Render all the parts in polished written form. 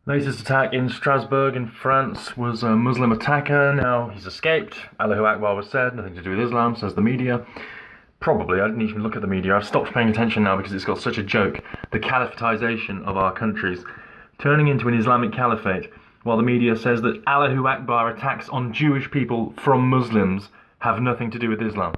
Latest attack in Strasbourg in France was a Muslim attacker. Now he's escaped. Allahu Akbar was said, nothing to do with Islam, says the media. Probably, I didn't even look at the media. I've stopped paying attention now because it's got such a joke. The caliphatization of our countries, turning into an Islamic caliphate, while the media says that Allahu Akbar attacks on Jewish people from Muslims have nothing to do with Islam.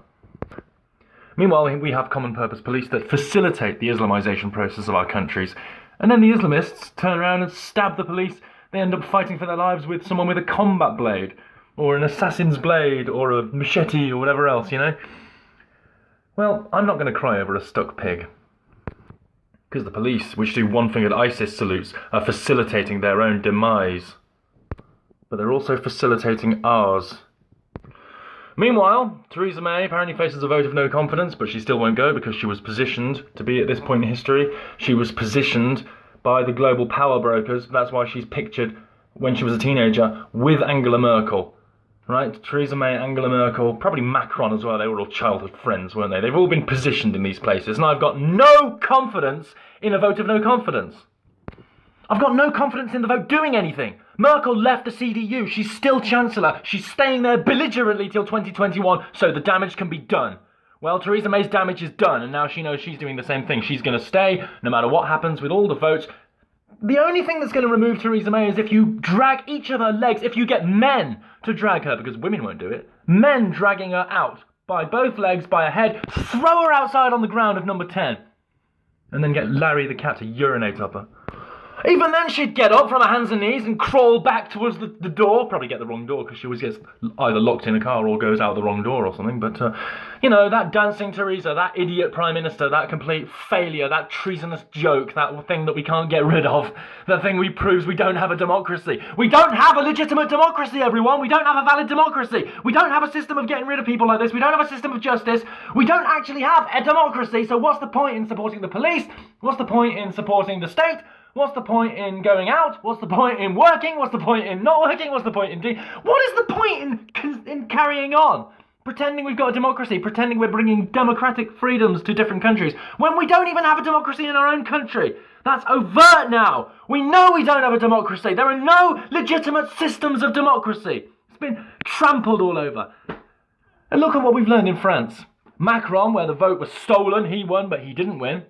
Meanwhile, we have common purpose police that facilitate the Islamization process of our countries. And then the Islamists turn around and stab the police. They end up fighting for their lives with someone with a combat blade, or an assassin's blade, or a machete, or whatever else, you know? Well, I'm not going to cry over a stuck pig. Because the police, which do one-fingered ISIS salutes, are facilitating their own demise. But they're also facilitating ours. Meanwhile, Theresa May apparently faces a vote of no confidence, but she still won't go because she was positioned to be at this point in history. She was positioned by the global power brokers. That's why she's pictured, when she was a teenager, with Angela Merkel. Right? Theresa May, Angela Merkel, probably Macron as well. They were all childhood friends, weren't they? They've all been positioned in these places, and I've got no confidence in a vote of no confidence. I've got no confidence in the vote doing anything. Merkel left the CDU. She's still Chancellor. She's staying there belligerently till 2021 so the damage can be done. Well, Theresa May's damage is done, and now she knows she's doing the same thing. She's going to stay no matter what happens with all the votes. The only thing that's going to remove Theresa May is if you drag each of her legs, if you get men to drag her, because women won't do it. Men dragging her out by both legs, by her head, throw her outside on the ground of number 10, and then get Larry the cat to urinate up her. Even then she'd get up from her hands and knees and crawl back towards the door. Probably get the wrong door because she always gets either locked in a car or goes out the wrong door or something. But, you know, that dancing Theresa, that idiot Prime Minister, that complete failure, that treasonous joke, that thing that we can't get rid of, the thing we proves we don't have a democracy. We don't have a legitimate democracy, everyone. We don't have a valid democracy. We don't have a system of getting rid of people like this. We don't have a system of justice. We don't actually have a democracy. So what's the point in supporting the police? What's the point in supporting the state? What's the point in going out? What's the point in working? What's the point in not working? What's the point in doing? What is the point in carrying on? Pretending we've got a democracy, pretending we're bringing democratic freedoms to different countries, when we don't even have a democracy in our own country. That's overt now. We know we don't have a democracy. There are no legitimate systems of democracy. It's been trampled all over. And look at what we've learned in France. Macron, where the vote was stolen, he won, but he didn't win.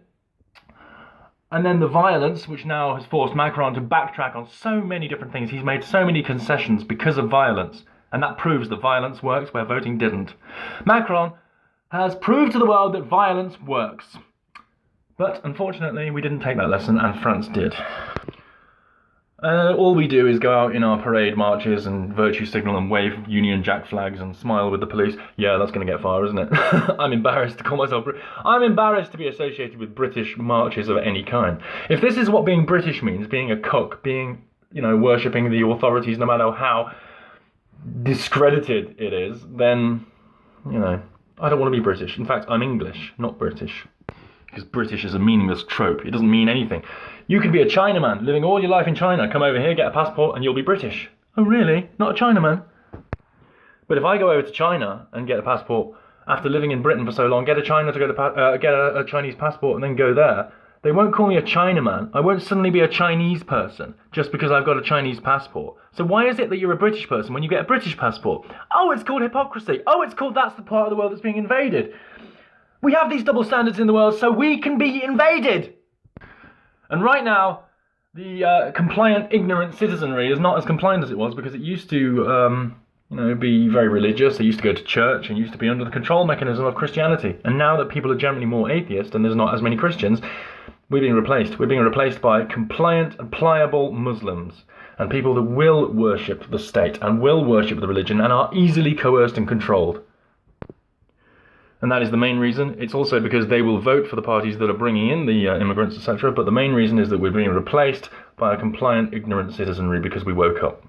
And then the violence, which now has forced Macron to backtrack on so many different things. He's made so many concessions because of violence. And that proves that violence works where voting didn't. Macron has proved to the world that violence works. But unfortunately, we didn't take that lesson, and France did. All we do is go out in our parade marches and virtue signal and wave Union Jack flags and smile with the police. Yeah, that's going to get far, isn't it? I'm embarrassed to call myself I'm embarrassed to be associated with British marches of any kind. If this is what being British means, being a cook, being, you know, worshipping the authorities no matter how discredited it is, then, you know, I don't want to be British. In fact, I'm English, not British. Because British is a meaningless trope. It doesn't mean anything. You can be a Chinaman, living all your life in China, come over here, get a passport, and you'll be British. Oh, really? Not a Chinaman? But if I go over to China and get a passport, after living in Britain for so long, get a Chinese passport and then go there, they won't call me a Chinaman. I won't suddenly be a Chinese person just because I've got a Chinese passport. So why is it that you're a British person when you get a British passport? Oh, it's called hypocrisy. Oh, it's called that's the part of the world that's being invaded. We have these double standards in the world so we can be invaded. And right now, the compliant, ignorant citizenry is not as compliant as it was because it used to, be very religious. They used to go to church and used to be under the control mechanism of Christianity. And now that people are generally more atheist and there's not as many Christians, we're being replaced. We're being replaced by compliant and pliable Muslims and people that will worship the state and will worship the religion and are easily coerced and controlled. And that is the main reason. It's also because they will vote for the parties that are bringing in the immigrants, etc. But the main reason is that we're being replaced by a compliant, ignorant citizenry because we woke up.